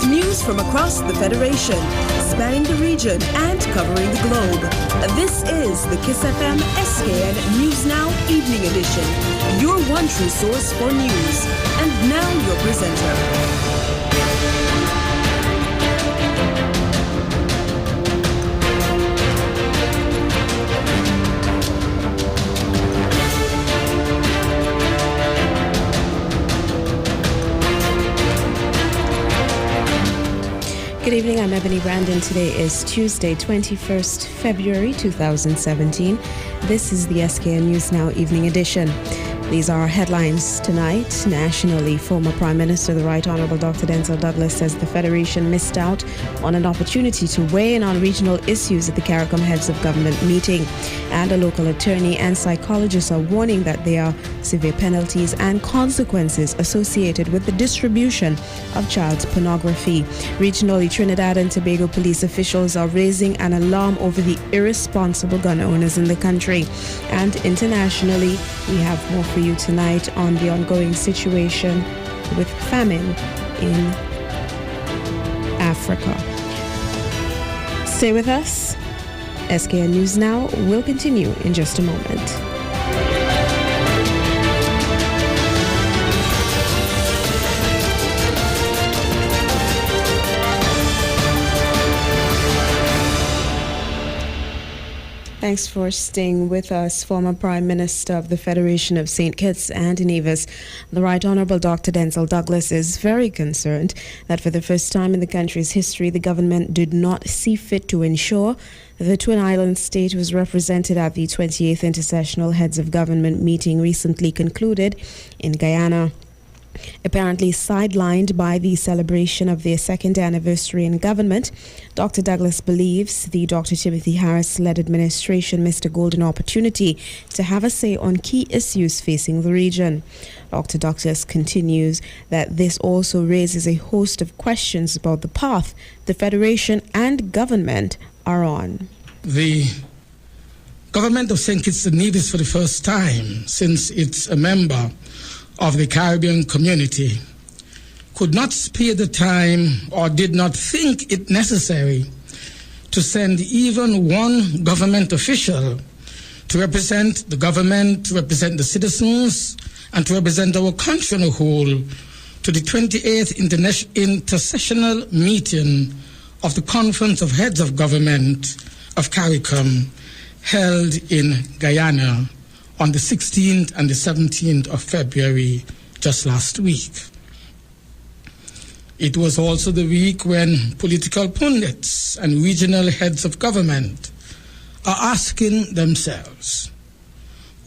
News from across the Federation, spanning the region and covering the globe. This is the KyssFM SKN News Now Evening Edition, your one true source for news. And now your presenter. Good evening, I'm Ebony Brandon. Today is Tuesday, 21st February 2017. This is the SKN News Now Evening Edition. These are our headlines tonight. Nationally, former Prime Minister, the Right Honourable Dr. Denzel Douglas, says the Federation missed out on an opportunity to weigh in on regional issues at the CARICOM Heads of Government meeting. And a local attorney and psychologists are warning that there are severe penalties and consequences associated with the distribution of child pornography. Regionally, Trinidad and Tobago police officials are raising an alarm over the irresponsible gun owners in the country. And internationally, we have more for you tonight on the ongoing situation with famine in Africa. Stay with us. SKN News Now will continue in just a moment. Thanks for staying with us. Former Prime Minister of the Federation of St. Kitts and Nevis, the Right Honourable Dr. Denzel Douglas, is very concerned that for the first time in the country's history, the government did not see fit to ensure the Twin Islands state was represented at the 28th Intersessional Heads of Government meeting recently concluded in Guyana. Apparently sidelined by the celebration of their second anniversary in government, Dr. Douglas believes the Dr. Timothy Harris-led administration missed a golden opportunity to have a say on key issues facing the region. Dr. Douglas continues that this also raises a host of questions about the path the Federation and government are on. The government of St. Kitts and Nevis, for the first time since it's a member of the Caribbean community, could not spare the time or did not think it necessary to send even one government official to represent the government, to represent the citizens, and to represent our country on a whole to the 28th Intersessional meeting of the Conference of Heads of Government of CARICOM held in Guyana on the 16th and the 17th of February, just last week. It was also the week when political pundits and regional heads of government are asking themselves,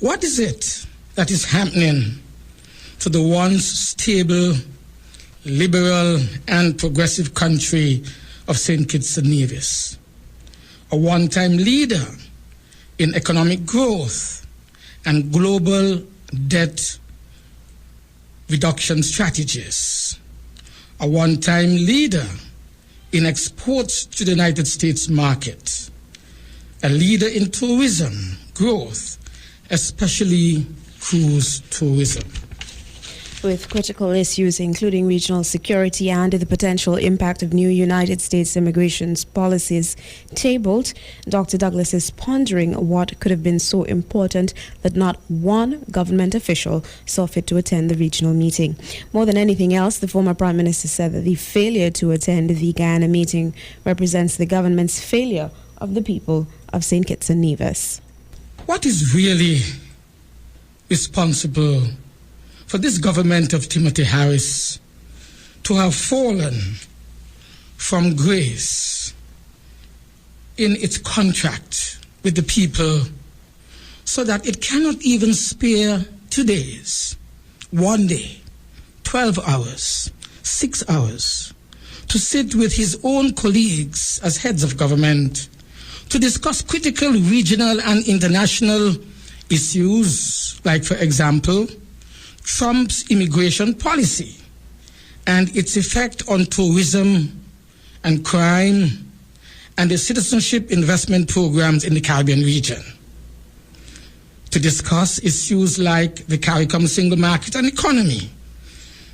what is it that is happening to the once stable, liberal and progressive country of St. Kitts and Nevis? A one-time leader in economic growth and global debt reduction strategies, a one-time leader in exports to the United States market, a leader in tourism growth, especially cruise tourism. With critical issues including regional security and the potential impact of new United States immigration policies tabled, Dr. Douglas is pondering what could have been so important that not one government official saw fit to attend the regional meeting. More than anything else, the former Prime Minister said that the failure to attend the Guyana meeting represents the government's failure of the people of St. Kitts and Nevis. What is really responsible for this government of Timothy Harris to have fallen from grace in its contract with the people so that it cannot even spare 2 days, 1 day, 12 hours, 6 hours to sit with his own colleagues as heads of government to discuss critical regional and international issues like, for example, Trump's immigration policy and its effect on tourism and crime and the citizenship investment programs in the Caribbean region. To discuss issues like the CARICOM single market and economy,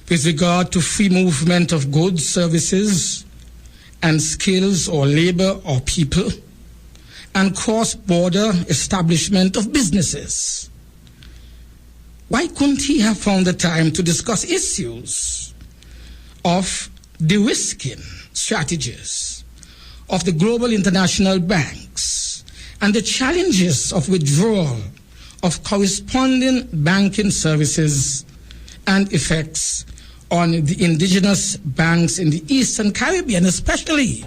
with regard to free movement of goods, services, and skills or labor or people, and cross-border establishment of businesses. Why couldn't he have found the time to discuss issues of de-risking strategies of the global international banks and the challenges of withdrawal of corresponding banking services and effects on the indigenous banks in the Eastern Caribbean, especially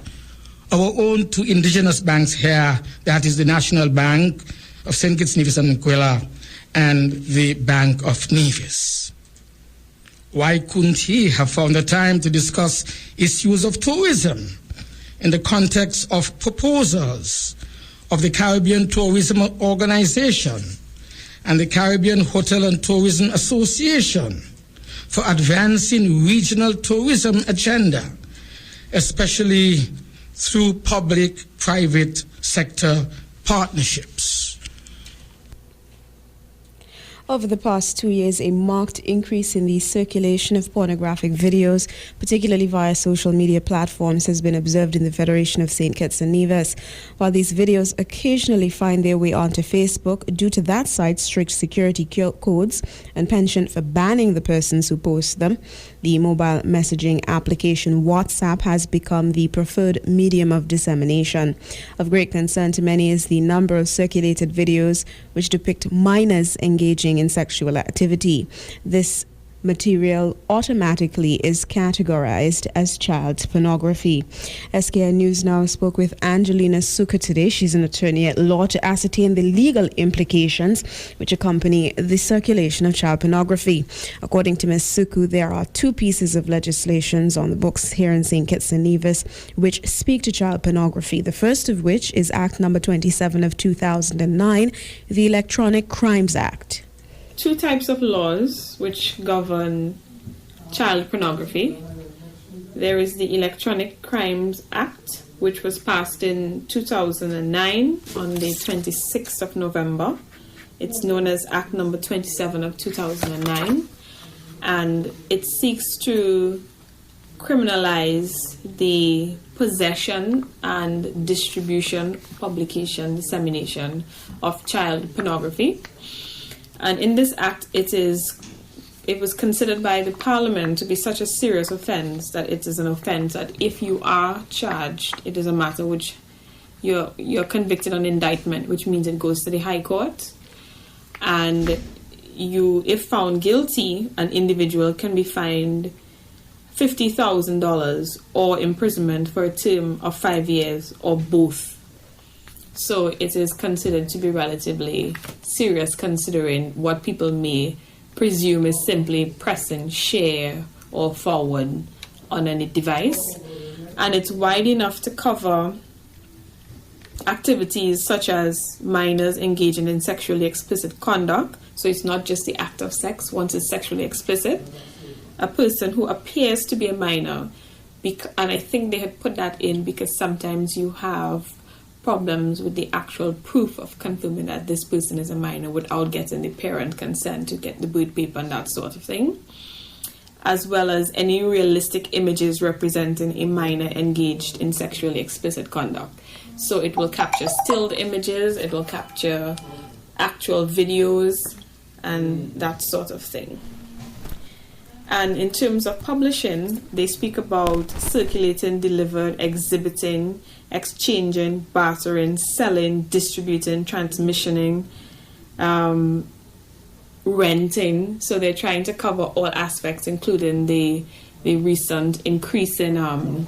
our own two indigenous banks here, that is the National Bank of St. Kitts, Nevis and Niquola and the Bank of Nevis. Why couldn't he have found the time to discuss issues of tourism in the context of proposals of the Caribbean Tourism Organization and the Caribbean Hotel and Tourism Association for advancing regional tourism agenda, especially through public-private sector partnerships? Over the past 2 years, a marked increase in the circulation of pornographic videos, particularly via social media platforms, has been observed in the Federation of St. Kitts and Nevis. While these videos occasionally find their way onto Facebook, due to that site's strict security codes and penchant for banning the persons who post them, the mobile messaging application WhatsApp has become the preferred medium of dissemination. Of great concern to many is the number of circulated videos which depict minors engaging in sexual activity. This material automatically is categorized as child pornography. SKN News Now spoke with Angelina Suka today. She's an attorney at law to ascertain the legal implications which accompany the circulation of child pornography. According to Ms. Suku, there are two pieces of legislations on the books here in St. Kitts and Nevis which speak to child pornography. The first of which is Act number 27 of 2009, the Electronic Crimes Act. Two types of laws which govern child pornography. There is the Electronic Crimes Act, which was passed in 2009 on the 26th of November. It's known as Act number 27 of 2009, and it seeks to criminalize the possession and distribution, publication, dissemination of child pornography. And in this act, it was considered by the Parliament to be such a serious offence that it is an offence that if you are charged, it is a matter which you're convicted on indictment, which means it goes to the High Court. And if found guilty, an individual can be fined $50,000 or imprisonment for a term of 5 years or both. So it is considered to be relatively serious, considering what people may presume is simply pressing share or forward on any device. And it's wide enough to cover activities such as minors engaging in sexually explicit conduct. So it's not just the act of sex. Once it's sexually explicit, a person who appears to be a minor, and I think they had put that in because sometimes you have problems with the actual proof of confirming that this person is a minor without getting the parent consent to get the birth paper and that sort of thing, as well as any realistic images representing a minor engaged in sexually explicit conduct. So it will capture stilled images, it will capture actual videos and that sort of thing. And in terms of publishing, they speak about circulating, delivered, exhibiting, exchanging, bartering, selling, distributing, transmissioning, renting. So they're trying to cover all aspects, including the recent increase in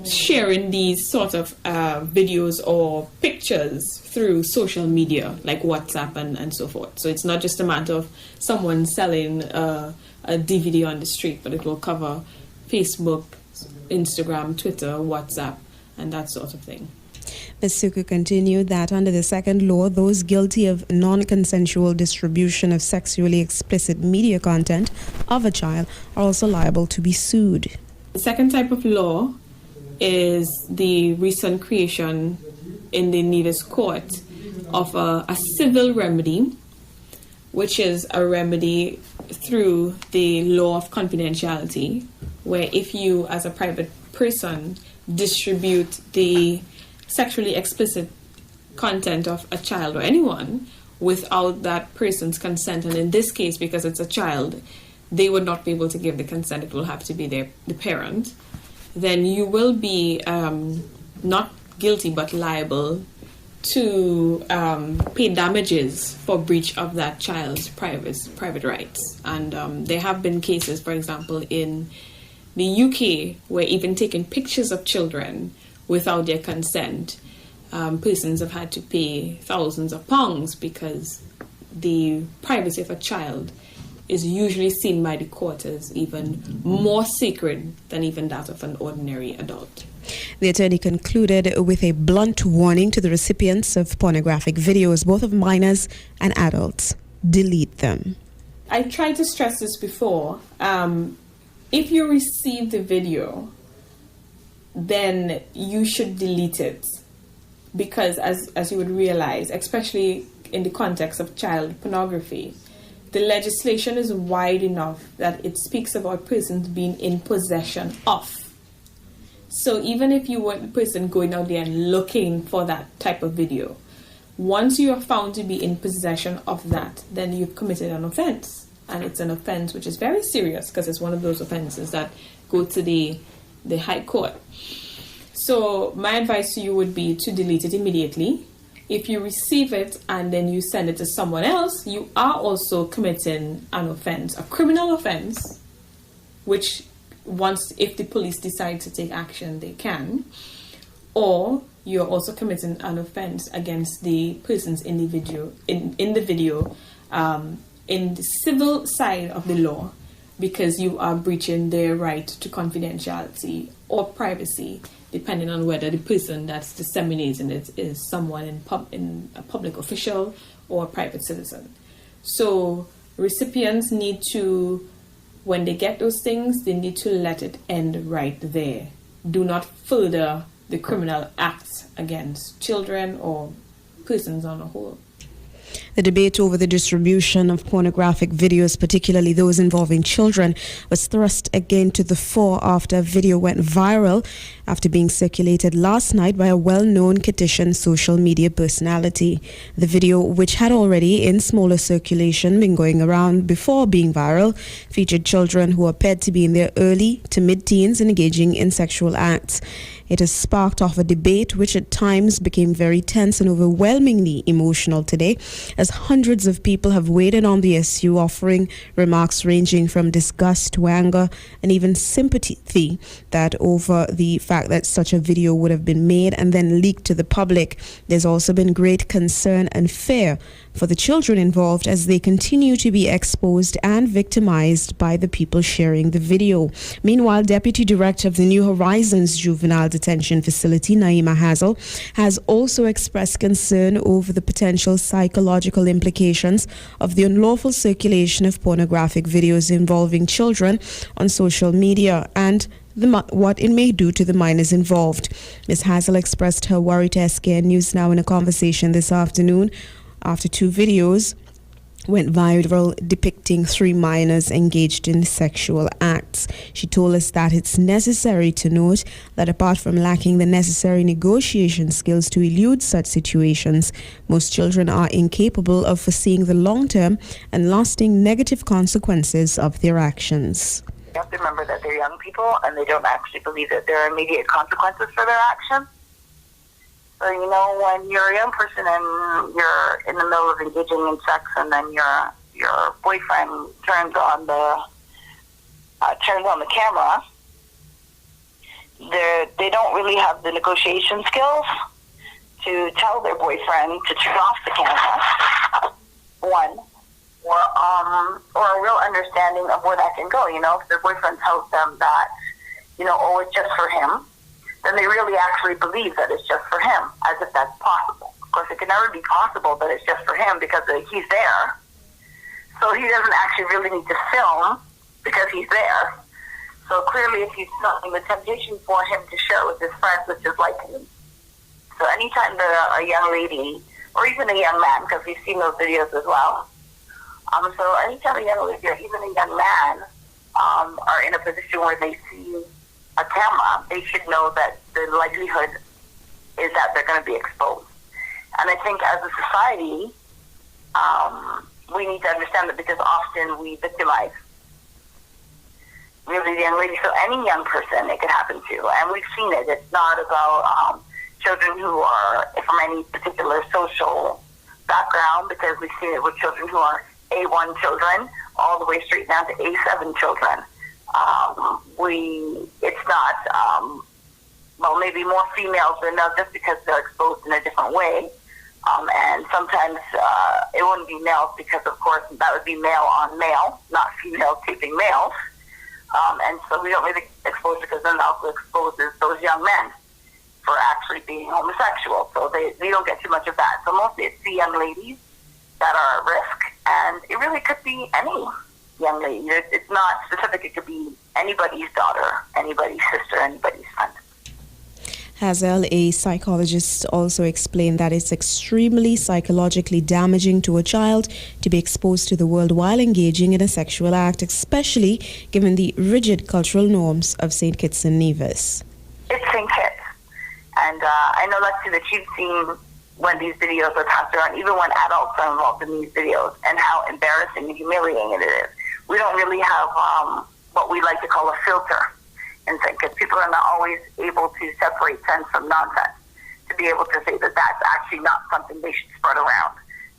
sharing these sort of videos or pictures through social media like WhatsApp and so forth. So it's not just a matter of someone selling a DVD on the street, but it will cover Facebook, Instagram, Twitter, WhatsApp, and that sort of thing. Ms. Suku continued that under the second law, those guilty of non-consensual distribution of sexually explicit media content of a child are also liable to be sued. The second type of law is the recent creation in the Nevis court of a civil remedy, which is a remedy through the law of confidentiality, where if you, as a private person, distribute the sexually explicit content of a child or anyone without that person's consent, and in this case, because it's a child, they would not be able to give the consent, it will have to be the parent, then you will be not guilty but liable to pay damages for breach of that child's private rights. And there have been cases, for example, in the UK, where even taking pictures of children without their consent, persons have had to pay thousands of pounds because the privacy of a child is usually seen by the court as even more sacred than even that of an ordinary adult. The attorney concluded with a blunt warning to the recipients of pornographic videos, both of minors and adults. Delete them. I tried to stress this before. If you receive the video, then you should delete it. Because as you would realize, especially in the context of child pornography, the legislation is wide enough that it speaks about persons being in possession of. So even if you were the person going out there and looking for that type of video, once you are found to be in possession of that, then you've committed an offense. And it's an offense which is very serious, because it's one of those offenses that go to the High Court. So my advice to you would be to delete it immediately. If you receive it and then you send it to someone else, you are also committing an offense, a criminal offense, which if the police decide to take action, they can. Or you're also committing an offense against the persons in the video, in the video, in the civil side of the law, because you are breaching their right to confidentiality or privacy, depending on whether the person that's disseminating it is someone in a public official or a private citizen. So recipients need to, when they get those things, they need to let it end right there. Do not further the criminal acts against children or persons on a whole. The debate over the distribution of pornographic videos, particularly those involving children, was thrust again to the fore after a video went viral after being circulated last night by a well-known Kittitian social media personality. The video, which had already in smaller circulation been going around before being viral, featured children who appeared to be in their early to mid-teens and engaging in sexual acts. It has sparked off a debate which at times became very tense and overwhelmingly emotional today, as hundreds of people have weighed in on the issue, offering remarks ranging from disgust to anger and even sympathy that over the fact that such a video would have been made and then leaked to the public. There's also been great concern and fear for the children involved as they continue to be exposed and victimized by the people sharing the video. Meanwhile, Deputy Director of the New Horizons Juvenile Detention Facility, Naima Hazel, has also expressed concern over the potential psychological implications of the unlawful circulation of pornographic videos involving children on social media and what it may do to the minors involved. Ms. Hazel expressed her worry to SKN News Now in a conversation this afternoon after two videos went viral depicting 3 minors engaged in sexual acts. She told us that it's necessary to note that apart from lacking the necessary negotiation skills to elude such situations, most children are incapable of foreseeing the long-term and lasting negative consequences of their actions. You have to remember that they're young people and they don't actually believe that there are immediate consequences for their actions. So, when you're a young person and you're in the middle of engaging in sex and then your boyfriend turns on the camera, they don't really have the negotiation skills to tell their boyfriend to turn off the camera, one, or a real understanding of where that can go. If their boyfriend tells them that, it's just for him, then they really actually believe that it's just for him, as if that's possible. Of course, it can never be possible that it's just for him because he's there. So he doesn't actually really need to film because he's there. So clearly, if he's filming, the temptation for him to share with his friends, which is like him. So anytime that a young lady, or even a young man, because we've seen those videos as well, So anytime a young lady or even a young man are in a position where they see a camera, they should know that the likelihood is that they're going to be exposed. And I think as a society, we need to understand that because often we victimize really the young lady. So any young person it could happen to. And we've seen it. It's not about children who are from any particular social background, because we've seen it with children who are A1 children all the way straight down to A7 children. It's not, well, maybe more females than males just because they're exposed in a different way. And sometimes it wouldn't be males because, of course, that would be male on male, not females taping males. And so we don't really expose because then also exposes those young men for actually being homosexual. So they don't get too much of that. So mostly it's the young ladies that are at risk. And it really could be any young lady. It's not specific. It could be anybody's daughter, anybody's sister, anybody's son. Hazel, a psychologist, also explained that it's extremely psychologically damaging to a child to be exposed to the world while engaging in a sexual act, especially given the rigid cultural norms of St. Kitts and Nevis. It's St. Kitts. And I know, Lexi, that you've seen when these videos are passed around, even when adults are involved in these videos, and how embarrassing and humiliating it is. We don't really have what we like to call a filter. And because people are not always able to separate sense from nonsense, to be able to say that that's actually not something they should spread around.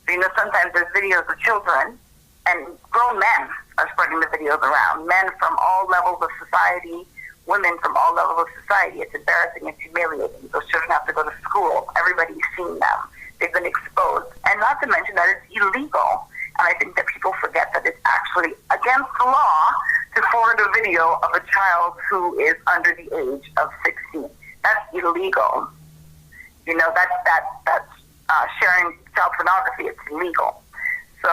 So, sometimes there's videos of children, and grown men are spreading the videos around. Men from all levels of society, women from all levels of society. It's embarrassing, it's humiliating. Those children have to go to school. Everybody's seen them. They've been exposed. And not to mention that it's illegal. And I think that people forget that it's actually against the law to forward a video of a child who is under the age of 16. That's illegal. That's sharing child pornography. It's illegal. So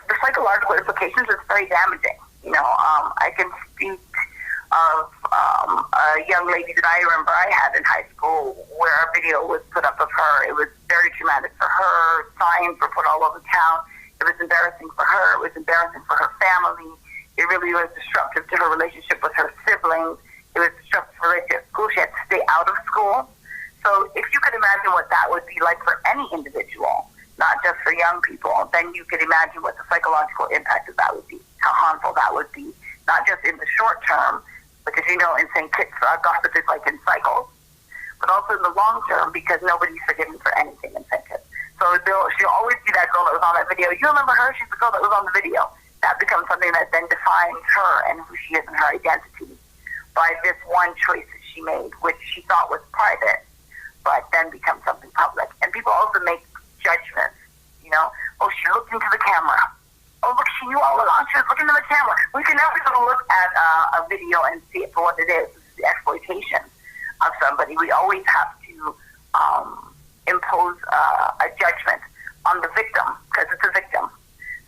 the psychological implications is very damaging. I can speak of a young lady that I remember I had in high school where a video was put up of her. It was very traumatic for her. Signs were put all over town. It was embarrassing for her. It was embarrassing for her family. It really was disruptive to her relationship with her siblings. It was disruptive for her at school. She had to stay out of school. So if you could imagine what that would be like for any individual, not just for young people, then you could imagine what the psychological impact of that would be, how harmful that would be, not just in the short term, because in St. Kitts, gossip is like in cycles, but also in the long term, because nobody's forgiven for anything in St. Kitts. So she'll always be that girl that was on that video. You remember her? She's the girl that was on the video. That becomes something that then defines her and who she is and her identity by this one choice that she made, which she thought was private, but then becomes something public. And people also make judgments, Oh, she looked into the camera. Oh, look, she knew all along. She was looking into the camera. We can never sort of look at a video and see it for what it is. This is the exploitation of somebody. We always have to impose a judgment on the victim, because it's a victim.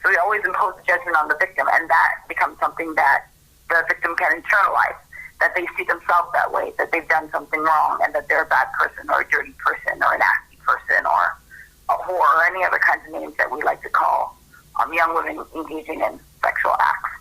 So we always impose a judgment on the victim, and that becomes something that the victim can internalize, that they see themselves that way, that they've done something wrong, and that they're a bad person or a dirty person or a nasty person or a whore or any other kinds of names that we like to call young women engaging in sexual acts.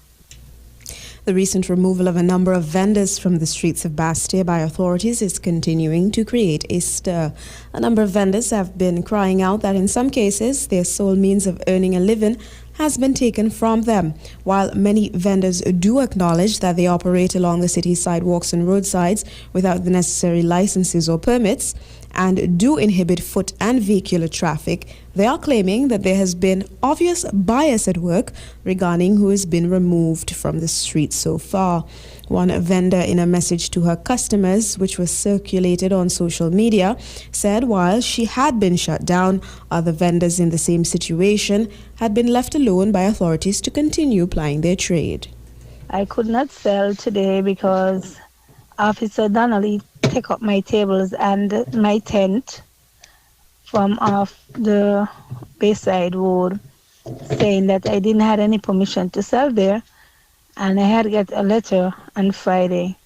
The recent removal of a number of vendors from the streets of Bastia by authorities is continuing to create a stir. A number of vendors have been crying out that in some cases their sole means of earning a living has been taken from them. While many vendors do acknowledge that they operate along the city sidewalks and roadsides without the necessary licenses or permits and do inhibit foot and vehicular traffic, they are claiming that there has been obvious bias at work regarding who has been removed from the street so far. One vendor, in a message to her customers, which was circulated on social media, said while she had been shut down, other vendors in the same situation had been left alone by authorities to continue plying their trade. I could not sell today because Officer Donnelly took up my tables and my tent from off the Bayside Road, saying that I didn't have any permission to sell there, and I had to get a letter on Friday.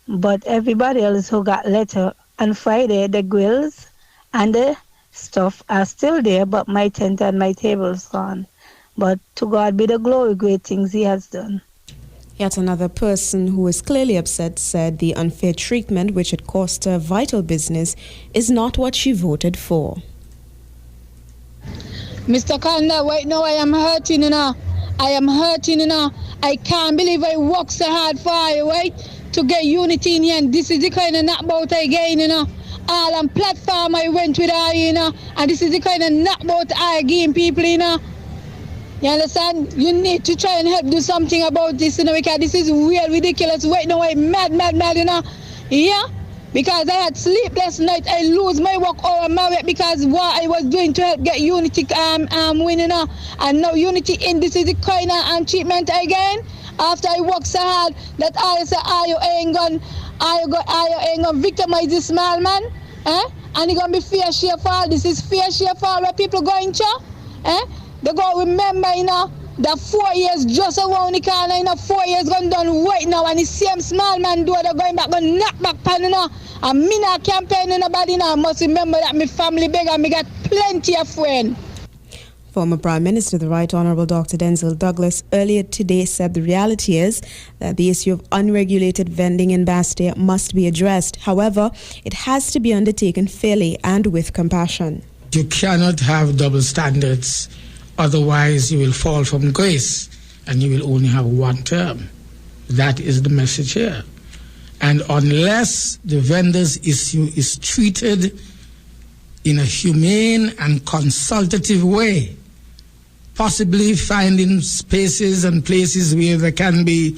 But everybody else who got letter on Friday, the grills and the stuff are still there, but my tent and my table is gone. But to God be the glory, great things he has done. Yet another person who is clearly upset said the unfair treatment which had cost her vital business is not what she voted for. Mr. Kanda, right now I am hurting, I am hurting, I can't believe I worked so hard for you, right? To get unity in here, and this is the kind of knockout I gain, All on platform I went with her, and this is the kind of knockout I gain people, You understand? You need to try and help do something about this, because this is real ridiculous. Right now I'm mad, Yeah? Because I had sleepless night. I lose my work over my because what I was doing to help get unity winning, and now unity in this is the kind of treatment again. After I work so hard that I say, you ain't gonna victimize this small man, and you're gonna be fair share for all. This is fair share for all where people going to, They go remember, that 4 years just around the corner, 4 years gone done right now, and the same small man do they're going back, going knock back pan, and me not campaigning nobody now. I must remember that my family big and me got plenty of friends. Former Prime Minister, the Right Honourable Dr. Denzel Douglas, earlier today said the reality is that the issue of unregulated vending in Bastille must be addressed. However, it has to be undertaken fairly and with compassion. You cannot have double standards, otherwise you will fall from grace and you will only have one term. That is the message here. And unless the vendors issue is treated in a humane and consultative way, possibly finding spaces and places where they can be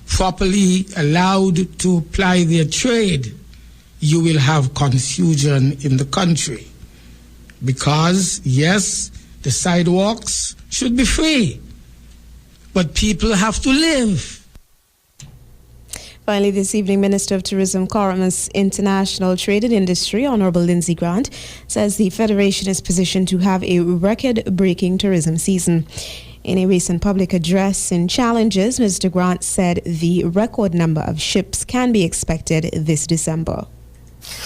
properly allowed to ply their trade, you will have confusion in the country. Because, yes, the sidewalks should be free, but people have to live. Finally, this evening, Minister of Tourism, Commerce, International Trade and Industry, Honourable Lindsay Grant, says the Federation is positioned to have a record-breaking tourism season. In a recent public address in Challenges, Mr. Grant said the record number of ships can be expected this December.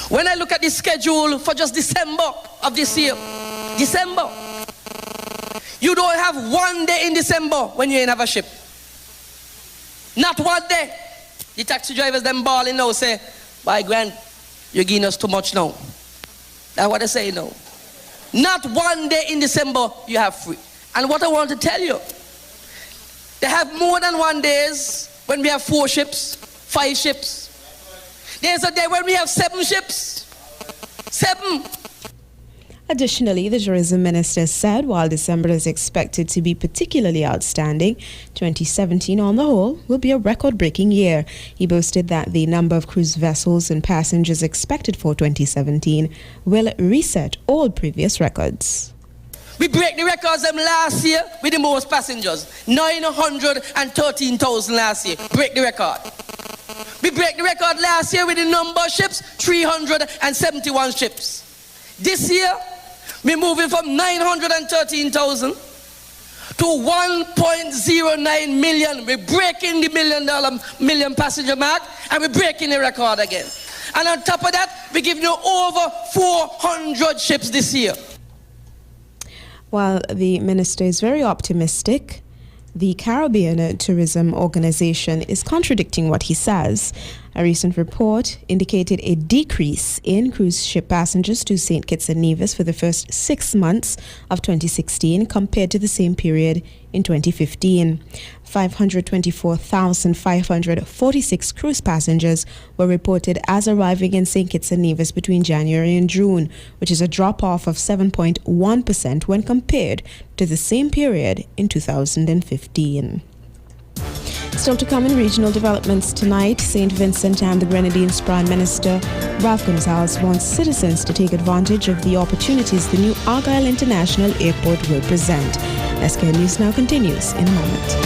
When I look at the schedule for just December of this year, December, you don't have one day in December when you ain't have a ship. Not one day. The taxi drivers them balling now say, "By grand, you're giving us too much now." That's what they say now. Not one day in December you have free. And what I want to tell you, they have more than 1 days when we have 4 ships, 5 ships. There's a day when we have 7 ships. 7. Additionally, the tourism minister said while December is expected to be particularly outstanding, 2017 on the whole will be a record-breaking year. He boasted that the number of cruise vessels and passengers expected for 2017 will reset all previous records. We break the records them last year with the most passengers. 913,000 last year. Break the record. We break the record last year with the number of ships, 371 ships. This year, we're moving from 913,000 to 1.09 million. We're breaking the million passenger mark, and we're breaking the record again. And on top of that, we're giving you over 400 ships this year. While the minister is very optimistic, the Caribbean Tourism Organization is contradicting what he says. A recent report indicated a decrease in cruise ship passengers to St. Kitts and Nevis for the first 6 months of 2016 compared to the same period in 2015. 524,546 cruise passengers were reported as arriving in St. Kitts and Nevis between January and June, which is a drop-off of 7.1% when compared to the same period in 2015. Still to come in regional developments tonight, St. Vincent and the Grenadines Prime Minister Ralph Gonzalez wants citizens to take advantage of the opportunities the new Argyle International Airport will present. SK News Now continues in a moment.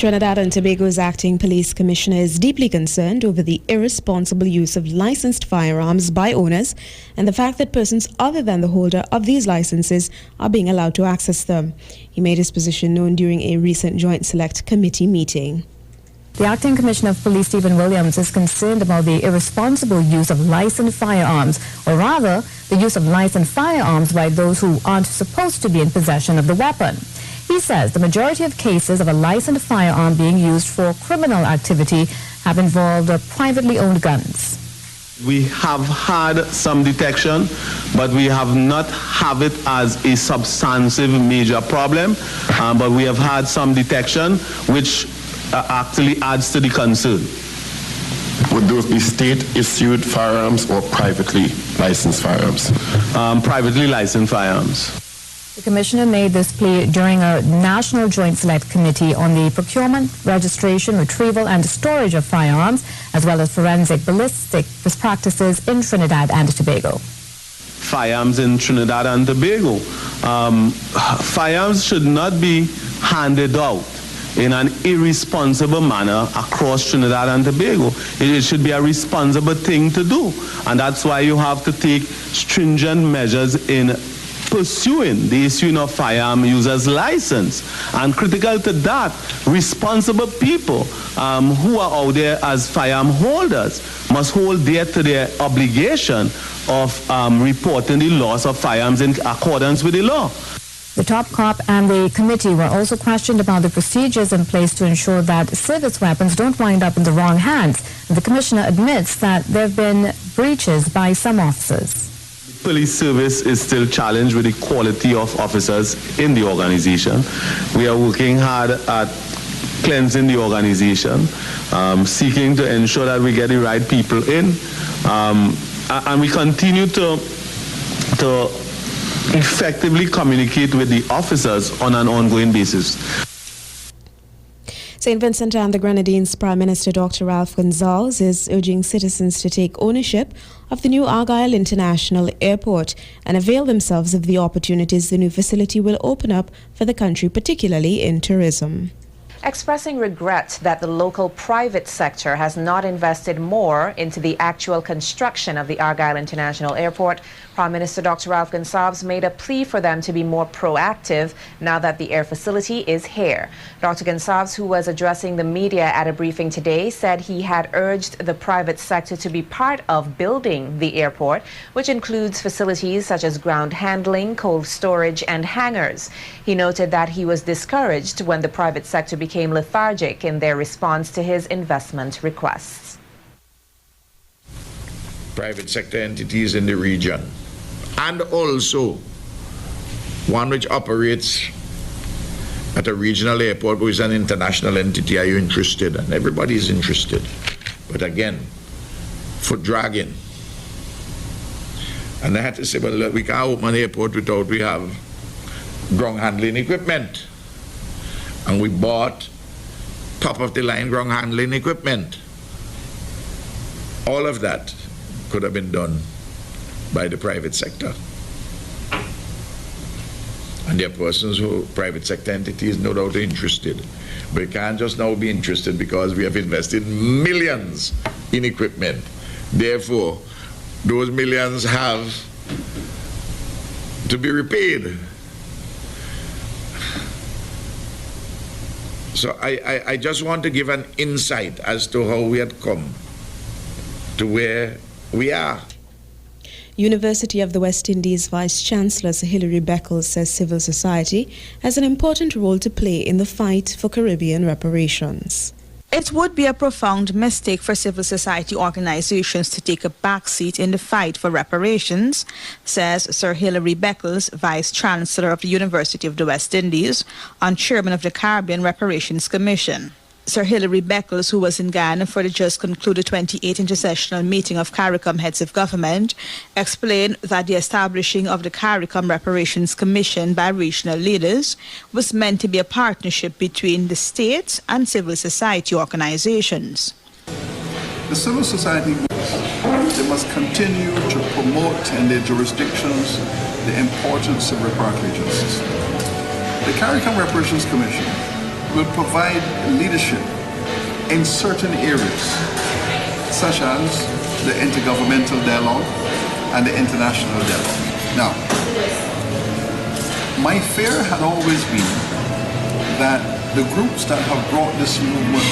Trinidad and Tobago's acting police commissioner is deeply concerned over the irresponsible use of licensed firearms by owners and the fact that persons other than the holder of these licenses are being allowed to access them. He made his position known during a recent Joint Select Committee meeting. The Acting Commissioner of Police, Stephen Williams, is concerned about the irresponsible use of licensed firearms, or rather, the use of licensed firearms by those who aren't supposed to be in possession of the weapon. He says the majority of cases of a licensed firearm being used for criminal activity have involved privately owned guns. We have had some detection, but we have not have it as a substantive major problem, but we have had some detection which actually adds to the concern. Would those be state-issued firearms or privately licensed firearms? Privately licensed firearms. The Commissioner made this plea during a National Joint Select Committee on the procurement, registration, retrieval and storage of firearms, as well as forensic ballistic practices in Trinidad and Tobago. Firearms in Trinidad and Tobago. Firearms should not be handed out in an irresponsible manner across Trinidad and Tobago. It should be a responsible thing to do. And that's why you have to take stringent measures in pursuing the issuing of firearm users license. And critical to that, responsible people who are out there as firearm holders must hold dear to their obligation of reporting the loss of firearms in accordance with the law. The top cop and the committee were also questioned about the procedures in place to ensure that service weapons don't wind up in the wrong hands. The Commissioner admits that there have been breaches by some officers. Police service is still challenged with the quality of officers in the organization. We are working hard at cleansing the organization, seeking to ensure that we get the right people in, and we continue to effectively communicate with the officers on an ongoing basis. St. Vincent and the Grenadines Prime Minister Dr. Ralph Gonsalves is urging citizens to take ownership of the new Argyle International Airport and avail themselves of the opportunities the new facility will open up for the country, particularly in tourism. Expressing regret that the local private sector has not invested more into the actual construction of the Argyle International Airport, Prime Minister Dr. Ralph Gonsalves made a plea for them to be more proactive now that the air facility is here. Dr. Gonsalves, who was addressing the media at a briefing today, said he had urged the private sector to be part of building the airport, which includes facilities such as ground handling, cold storage and hangars. He noted that he was discouraged when the private sector became lethargic in their response to his investment requests. Private sector entities in the region, and also one which operates at a regional airport which is an international entity. Are you interested? And everybody is interested. But again, foot dragging. And I had to say, well, look, we can't open an airport without we have ground handling equipment. And we bought top of the line ground handling equipment. All of that could have been done by the private sector. And there are persons who, private sector entities, no doubt are interested. But you can't just now be interested because we have invested millions in equipment. Therefore, those millions have to be repaid. So I just want to give an insight as to how we had come to where we are. University of the West Indies Vice-Chancellor Sir Hilary Beckles says civil society has an important role to play in the fight for Caribbean reparations. It would be a profound mistake for civil society organizations to take a backseat in the fight for reparations, says Sir Hilary Beckles, Vice-Chancellor of the University of the West Indies and Chairman of the Caribbean Reparations Commission. Sir Hilary Beckles, who was in Ghana for the just concluded 28th intersessional meeting of CARICOM heads of government, explained that the establishing of the CARICOM Reparations Commission by regional leaders was meant to be a partnership between the states and civil society organizations. The civil society groups, they must continue to promote in their jurisdictions the importance of reparations. The CARICOM Reparations Commission will provide leadership in certain areas, such as the intergovernmental dialogue and the international dialogue. Now, my fear had always been that the groups that have brought this movement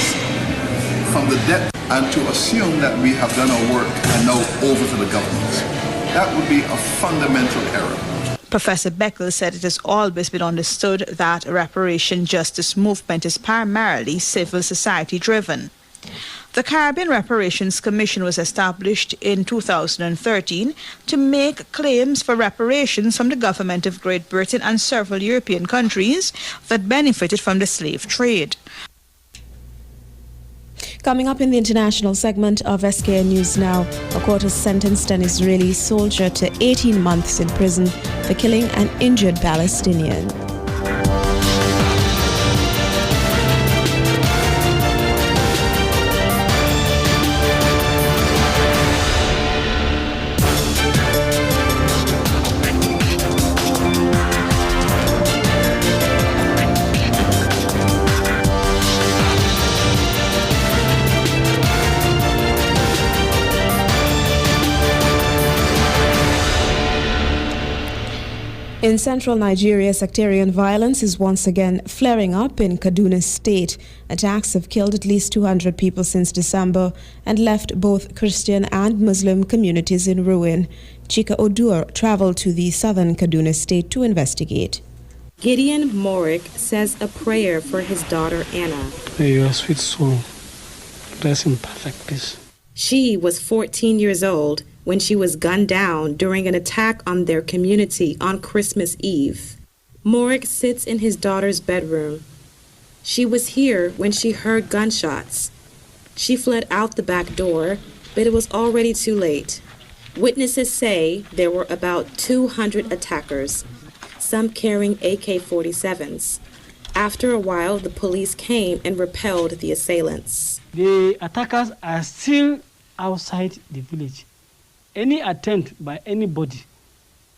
from the depth and to assume that we have done our work and now over to the government, that would be a fundamental error. Professor Beckles said it has always been understood that reparation justice movement is primarily civil society driven. The Caribbean Reparations Commission was established in 2013 to make claims for reparations from the government of Great Britain and several European countries that benefited from the slave trade. Coming up in the international segment of SKN News Now, a court has sentenced an Israeli soldier to 18 months in prison for killing an injured Palestinian. In central Nigeria, sectarian violence is once again flaring up in Kaduna State. Attacks have killed at least 200 people since December and left both Christian and Muslim communities in ruin. Chika Odur traveled to the southern Kaduna State to investigate. Gideon Morik says a prayer for his daughter Anna. May your sweet soul rest in perfect peace. She was 14 years old when she was gunned down during an attack on their community on Christmas Eve. Morik sits in his daughter's bedroom. She was here when she heard gunshots. She fled out the back door, but it was already too late. Witnesses say there were about 200 attackers, some carrying AK-47s. After a while, the police came and repelled the assailants. The attackers are still outside the village. Any attempt by anybody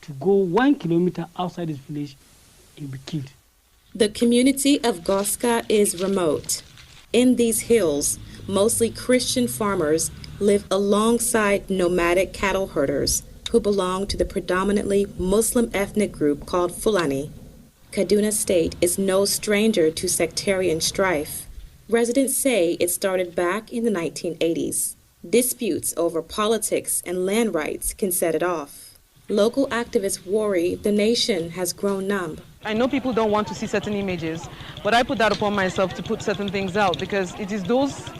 to go 1 kilometer outside this village, he will be killed. The community of Goska is remote. In these hills, mostly Christian farmers live alongside nomadic cattle herders who belong to the predominantly Muslim ethnic group called Fulani. Kaduna State is no stranger to sectarian strife. Residents say it started back in the 1980s. Disputes over politics and land rights can set it off. Local activists worry the nation has grown numb. I know people don't want to see certain images, but I put that upon myself to put certain things out because it is those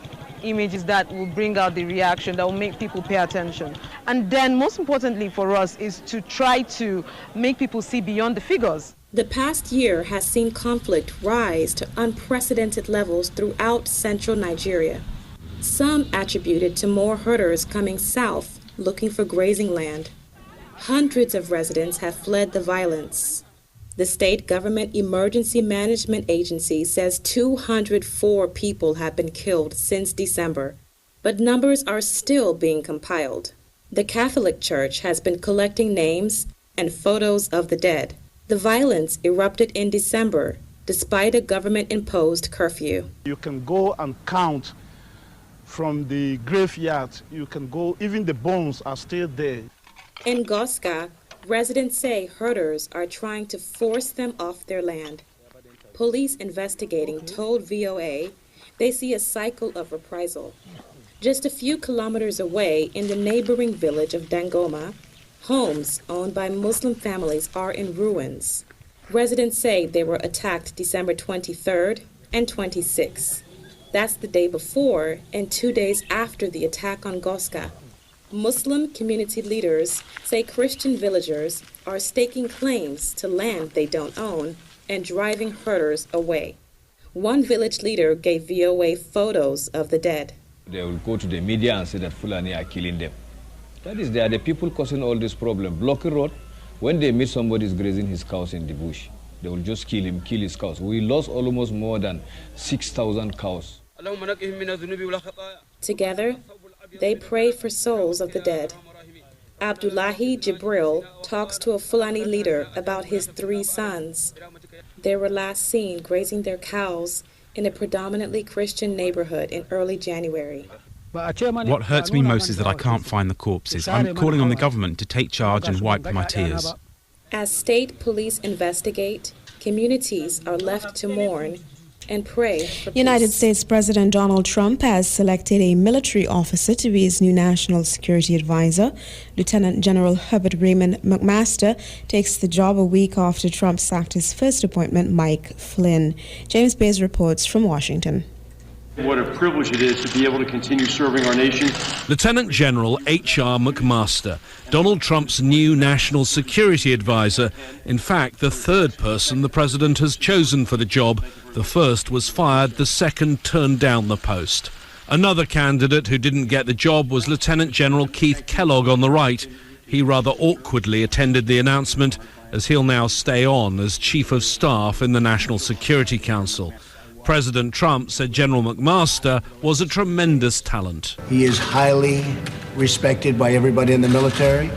images that will bring out the reaction, that will make people pay attention. And then most importantly for us is to try to make people see beyond the figures. The past year has seen conflict rise to unprecedented levels throughout central Nigeria. Some attribute it to more herders coming south looking for grazing land. Hundreds of residents have fled the violence. The state government emergency management agency says 204 people have been killed since December, but numbers are still being compiled. The Catholic Church has been collecting names and photos of the dead. The violence erupted in December despite a government-imposed curfew. You can go and count from the graveyard. You can go, even the bones are still there. In Goska, residents say herders are trying to force them off their land. Police investigating told VOA they see a cycle of reprisal. Just a few kilometers away in the neighboring village of Dangoma, homes owned by Muslim families are in ruins. Residents say they were attacked December 23rd and 26th. That's the day before and 2 days after the attack on Goska. Muslim community leaders say Christian villagers are staking claims to land they don't own and driving herders away. One village leader gave VOA photos of the dead. They will go to the media and say that Fulani are killing them. That is, they are the people causing all this problem. Blocking road, when they meet somebody is grazing his cows in the bush, they will just kill him, kill his cows. We lost almost more than 6,000 cows. Together, they pray for souls of the dead. Abdullahi Jibril talks to a Fulani leader about his 3 sons. They were last seen grazing their cows in a predominantly Christian neighborhood in early January. What hurts me most is that I can't find the corpses. I'm calling on the government to take charge and wipe my tears. As state police investigate, communities are left to mourn and pray for peace. United States President Donald Trump has selected a military officer to be his new national security advisor. Lieutenant General Herbert Raymond McMaster takes the job a week after Trump sacked his first appointment, Mike Flynn. James Bays reports from Washington. What a privilege it is to be able to continue serving our nation. Lieutenant General H.R. McMaster, Donald Trump's new national security advisor. In fact, the third person the president has chosen for the job. The first was fired, the second turned down the post. Another candidate who didn't get the job was Lieutenant General Keith Kellogg on the right. He rather awkwardly attended the announcement, as he'll now stay on as Chief of Staff in the National Security Council. President Trump said General McMaster was a tremendous talent. He is highly respected by everybody in the military,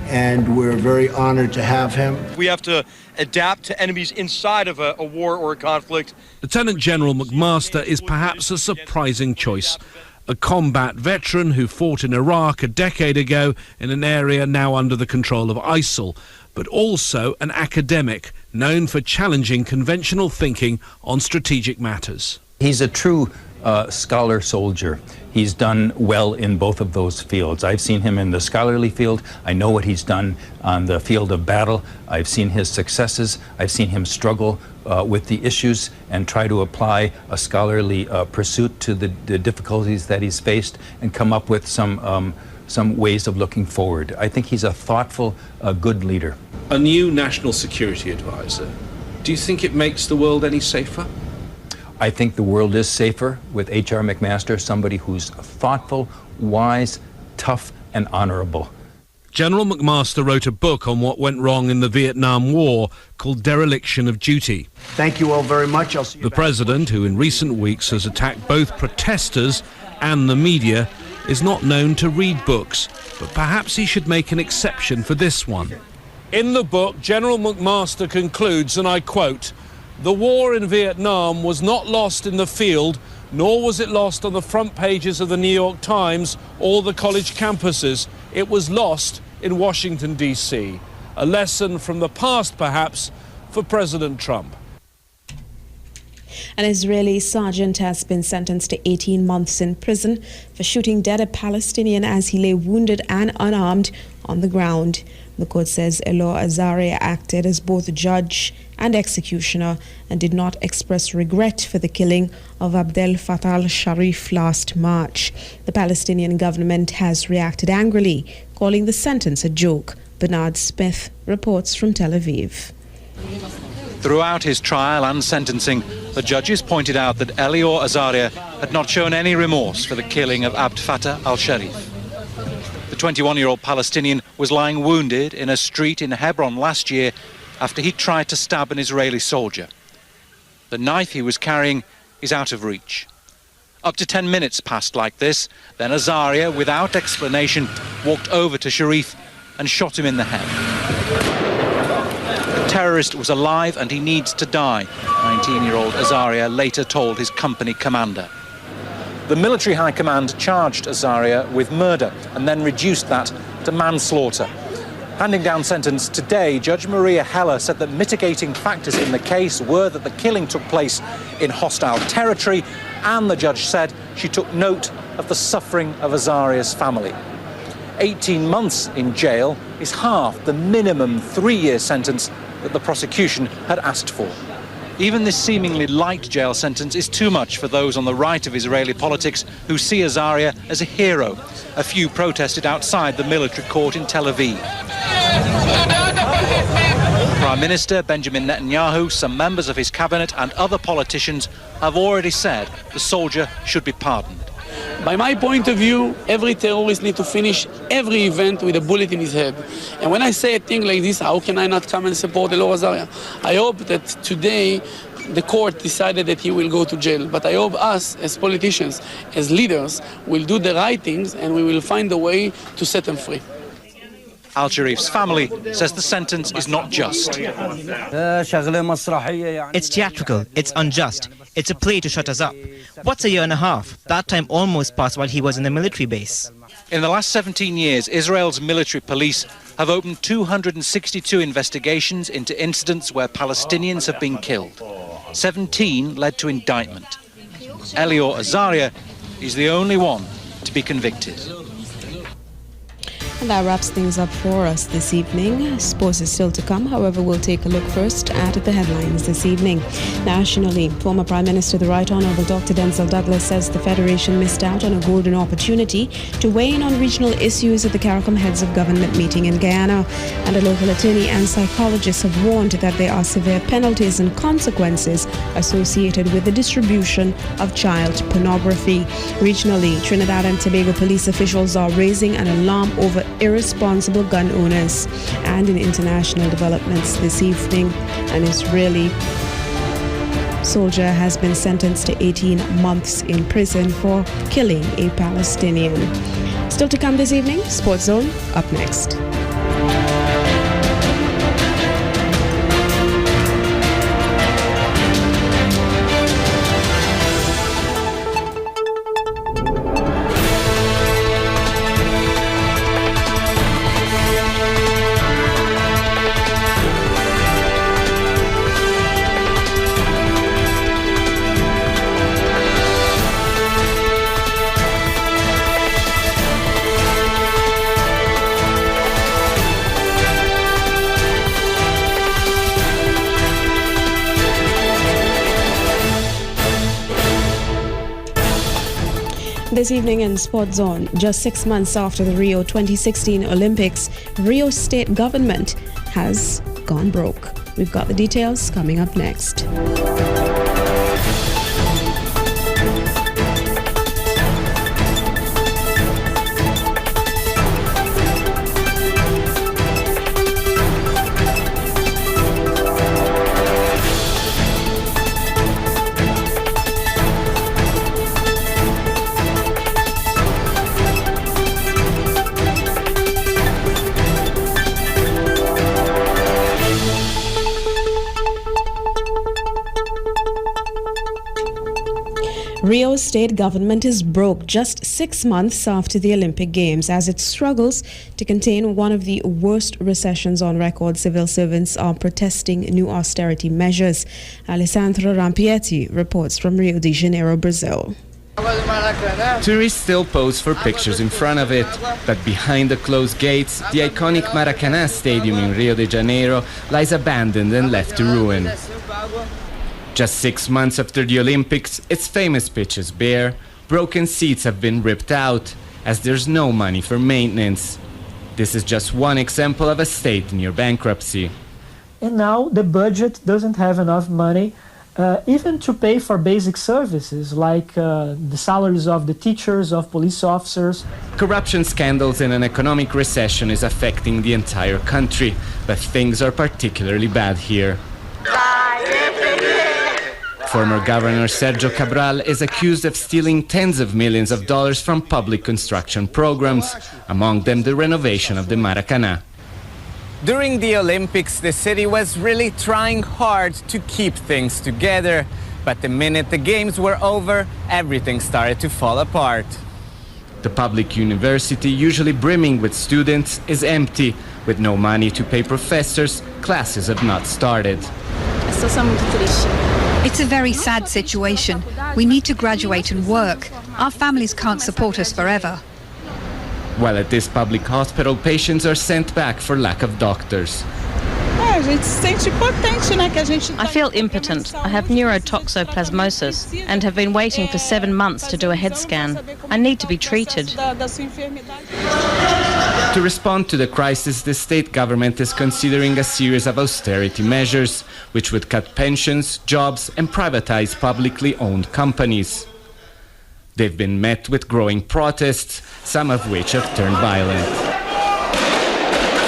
and we're very honored to have him. We have to adapt to enemies inside of a war or a conflict. Lieutenant General McMaster is perhaps a surprising choice. A combat veteran who fought in Iraq a decade ago in an area now under the control of ISIL, but also an academic known for challenging conventional thinking on strategic matters. He's a true scholar soldier. He's done well in both of those fields. I've seen him in the scholarly field. I know what he's done on the field of battle. I've seen his successes. I've seen him struggle with the issues and try to apply a scholarly pursuit to the difficulties that he's faced and come up with some ways of looking forward. I think he's a thoughtful, good leader. A new national security advisor. Do you think it makes the world any safer? I think the world is safer with H.R. McMaster, somebody who's thoughtful, wise, tough, and honorable. General McMaster wrote a book on what went wrong in the Vietnam War called Dereliction of Duty. Thank you all very much. I'll see you The president, who in recent weeks has attacked both protesters and the media, is not known to read books, but perhaps he should make an exception for this one. In the book, General McMaster concludes, and I quote, "The war in Vietnam was not lost in the field, nor was it lost on the front pages of the New York Times or the college campuses. It was lost in Washington, D.C. A lesson from the past, perhaps, for President Trump." An Israeli sergeant has been sentenced to 18 months in prison for shooting dead a Palestinian as he lay wounded and unarmed on the ground. The court says Elor Azaria acted as both judge and executioner and did not express regret for the killing of Abdel Fattah al-Sharif last March. The Palestinian government has reacted angrily, calling the sentence a joke. Bernard Smith reports from Tel Aviv. Throughout his trial and sentencing, the judges pointed out that Elior Azaria had not shown any remorse for the killing of Abd Fattah al-Sharif. The 21-year-old Palestinian was lying wounded in a street in Hebron last year after he tried to stab an Israeli soldier. The knife he was carrying is out of reach. Up to 10 minutes passed like this, then Azaria, without explanation, walked over to Sharif and shot him in the head. The terrorist was alive and he needs to die, 19-year-old Azaria later told his company commander. The military high command charged Azaria with murder and then reduced that to manslaughter. Handing down sentence today, Judge Maria Heller said that mitigating factors in the case were that the killing took place in hostile territory, and the judge said she took note of the suffering of Azaria's family. 18 months in jail is half the minimum 3-year sentence that the prosecution had asked for. Even this seemingly light jail sentence is too much for those on the right of Israeli politics who see Azaria as a hero. A few protested outside the military court in Tel Aviv. Prime Minister Benjamin Netanyahu, some members of his cabinet and other politicians have already said the soldier should be pardoned. By my point of view, every terrorist needs to finish every event with a bullet in his head. And when I say a thing like this, how can I not come and support Elor Azaria? I hope that today the court decided that he will go to jail. But I hope us, as politicians, as leaders, will do the right things and we will find a way to set him free. al-Sharif's family says the sentence is not just. It's theatrical, it's unjust, it's a play to shut us up. What's a year and a half? That time almost passed while he was in the military base. In the last 17 years, Israel's military police have opened 262 investigations into incidents where Palestinians have been killed. 17 led to indictment. Elior Azaria is the only one to be convicted. And that wraps things up for us this evening. Sports is still to come. However, we'll take a look first at the headlines this evening. Nationally, former Prime Minister, the Right Honourable Dr. Denzel Douglas, says the Federation missed out on a golden opportunity to weigh in on regional issues at the CARICOM Heads of Government meeting in Guyana. And a local attorney and psychologist have warned that there are severe penalties and consequences associated with the distribution of child pornography. Regionally, Trinidad and Tobago police officials are raising an alarm over irresponsible gun owners. And in international developments this evening, an Israeli soldier has been sentenced to 18 months in prison for killing a Palestinian. Still to come this evening, Sports Zone up next. This evening in Sports Zone, just 6 months after the Rio 2016 Olympics, Rio state government has gone broke. We've got the details coming up next. Rio state government is broke just 6 months after the Olympic Games as it struggles to contain one of the worst recessions on record. Civil servants are protesting new austerity measures. Alessandro Rampietti reports from Rio de Janeiro, Brazil. Tourists still pose for pictures in front of it, but behind the closed gates, the iconic Maracanã Stadium in Rio de Janeiro lies abandoned and left to ruin. Just 6 months after the Olympics, its famous pitch is bare, broken seats have been ripped out, as there's no money for maintenance. This is just one example of a state near bankruptcy. And now the budget doesn't have enough money even to pay for basic services like the salaries of the teachers, of police officers. Corruption scandals and an economic recession is affecting the entire country, but things are particularly bad here. Former Governor Sergio Cabral is accused of stealing tens of millions of dollars from public construction programs, among them the renovation of the Maracanã. During the Olympics, the city was really trying hard to keep things together. But the minute the games were over, everything started to fall apart. The public university, usually brimming with students, is empty. With no money to pay professors, classes have not started. It's a very sad situation. We need to graduate and work. Our families can't support us forever. While at this public hospital, patients are sent back for lack of doctors. I feel impotent. I have neurotoxoplasmosis and have been waiting for 7 months to do a head scan. I need to be treated. To respond to the crisis, the state government is considering a series of austerity measures, which would cut pensions, jobs, and privatize publicly owned companies. They've been met with growing protests, some of which have turned violent.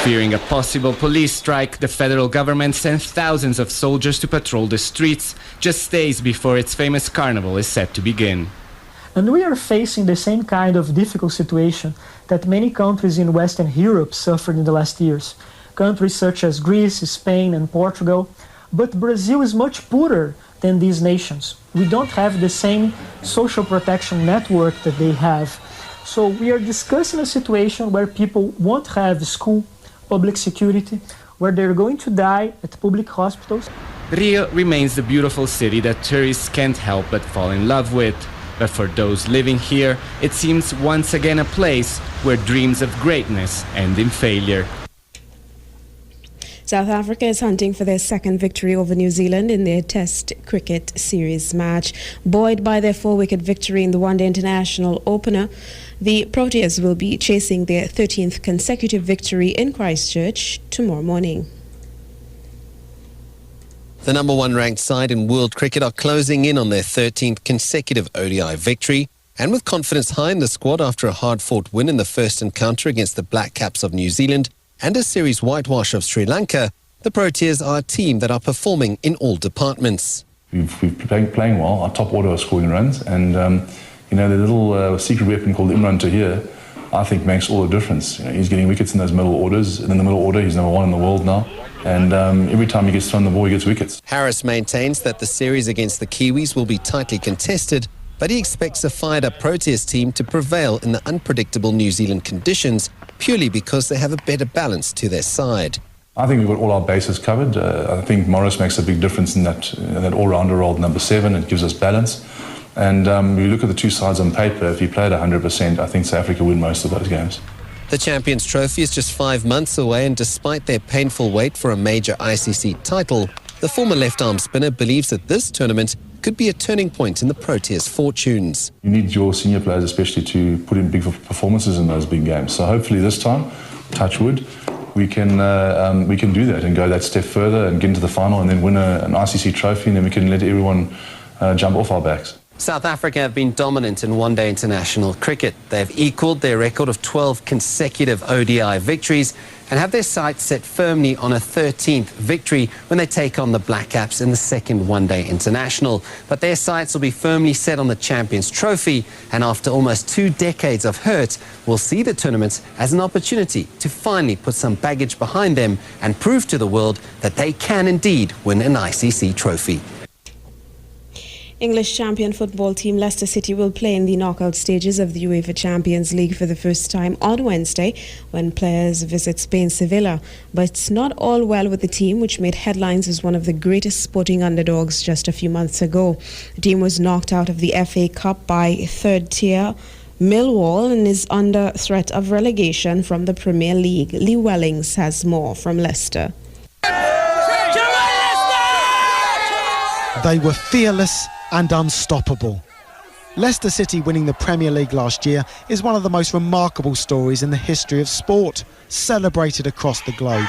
Fearing a possible police strike, the federal government sent thousands of soldiers to patrol the streets just days before its famous carnival is set to begin. And we are facing the same kind of difficult situation that many countries in Western Europe suffered in the last years. Countries such as Greece, Spain, and Portugal. But Brazil is much poorer than these nations. We don't have the same social protection network that they have. So we are discussing a situation where people won't have school, public security, where they're going to die at public hospitals. Rio remains the beautiful city that tourists can't help but fall in love with. But for those living here, it seems once again a place where dreams of greatness end in failure. South Africa is hunting for their second victory over New Zealand in their Test cricket series match. Buoyed by their 4-wicket victory in the one-day international opener, the Proteas will be chasing their 13th consecutive victory in Christchurch tomorrow morning. The number one ranked side in world cricket are closing in on their 13th consecutive ODI victory. And with confidence high in the squad after a hard-fought win in the first encounter against the Black Caps of New Zealand and a series whitewash of Sri Lanka, the Proteas are a team that are performing in all departments. We've been playing well. Our top order are scoring runs, and the little secret weapon called Imran Tahir, I think makes all the difference. He's getting wickets in those middle orders, and in the middle order he's number one in the world now. And every time he gets thrown the ball, he gets wickets. Harris maintains that the series against the Kiwis will be tightly contested, but he expects a fired-up Proteas team to prevail in the unpredictable New Zealand conditions, purely because they have a better balance to their side. I think we've got all our bases covered. I think Morris makes a big difference in that all-rounder role, number 7. It gives us balance. And we look at the two sides on paper. If you played 100%, I think South Africa win most of those games. The Champions Trophy is just 5 months away, and despite their painful wait for a major ICC title, the former left-arm spinner believes that this tournament could be a turning point in the Proteas' fortunes. You need your senior players especially to put in big performances in those big games. So hopefully this time, touch wood, we can do that and go that step further and get into the final and then win an ICC trophy, and then we can let everyone jump off our backs. South Africa have been dominant in one-day international cricket. They've equalled their record of 12 consecutive ODI victories and have their sights set firmly on a 13th victory when they take on the Black Caps in the second one-day international. But their sights will be firmly set on the Champions Trophy, and after almost 2 decades of hurt, will see the tournament as an opportunity to finally put some baggage behind them and prove to the world that they can indeed win an ICC trophy. English champion football team Leicester City will play in the knockout stages of the UEFA Champions League for the first time on Wednesday when players visit Spain's Sevilla. But it's not all well with the team, which made headlines as one of the greatest sporting underdogs just a few months ago. The team was knocked out of the FA Cup by third-tier Millwall and is under threat of relegation from the Premier League. Lee Wellings has more from Leicester. They were fearless and unstoppable. Leicester City winning the Premier League last year is one of the most remarkable stories in the history of sport, celebrated across the globe.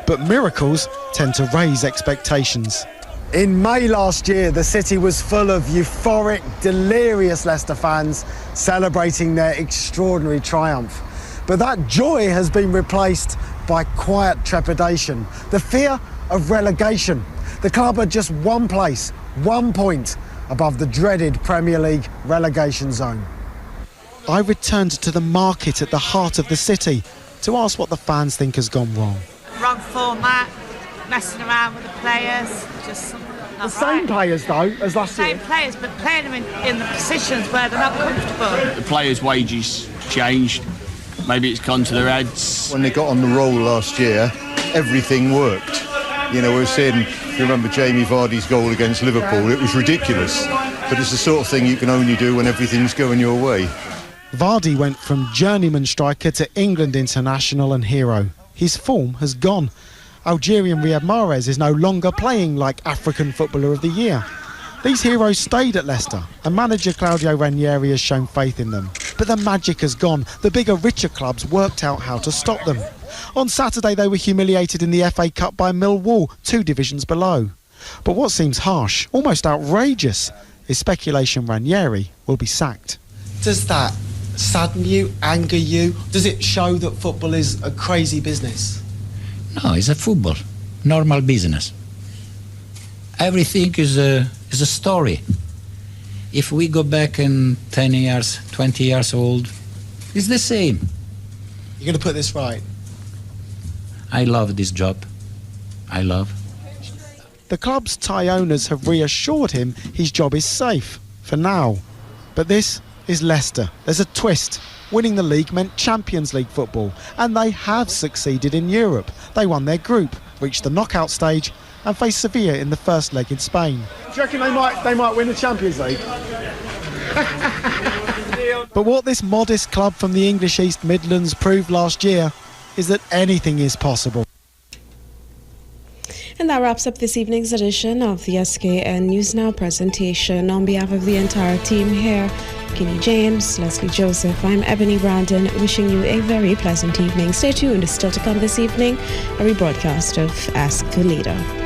But miracles tend to raise expectations. In May last year, the city was full of euphoric, delirious Leicester fans celebrating their extraordinary triumph. But that joy has been replaced by quiet trepidation, the fear of relegation. The club are just one place, 1 point above the dreaded Premier League relegation zone. I returned to the market at the heart of the city to ask what the fans think has gone wrong. Wrong format, messing around with the players, just the same players though as last year. Same players, but playing them in the positions where they're not comfortable. The players' wages changed. Maybe it's gone to their heads. When they got on the roll last year, everything worked. You know, we were saying, you remember Jamie Vardy's goal against Liverpool, it was ridiculous. But it's the sort of thing you can only do when everything's going your way. Vardy went from journeyman striker to England international and hero. His form has gone. Algerian Riyad Mahrez is no longer playing like African Footballer of the Year. These heroes stayed at Leicester, and manager Claudio Ranieri has shown faith in them. But the magic has gone. The bigger, richer clubs worked out how to stop them. On Saturday, they were humiliated in the FA Cup by Millwall, 2 divisions below. But what seems harsh, almost outrageous, is speculation Ranieri will be sacked. Does that sadden you, anger you? Does it show that football is a crazy business? No, it's a football, normal business. Everything is a story. If we go back in 10 years, 20 years old, it's the same. You're going to put this right? I love this job. I love. The club's Thai owners have reassured him his job is safe, for now. But this is Leicester. There's a twist. Winning the league meant Champions League football, and they have succeeded in Europe. They won their group, reached the knockout stage, and faced Sevilla in the first leg in Spain. Do you reckon they might win the Champions League? But what this modest club from the English East Midlands proved last year is that anything is possible. And that wraps up this evening's edition of the SKN News Now presentation. On behalf of the entire team here, Kenny James, Leslie Joseph, I'm Ebony Brandon, wishing you a very pleasant evening. Stay tuned, still to come this evening, a rebroadcast of Ask the Leader.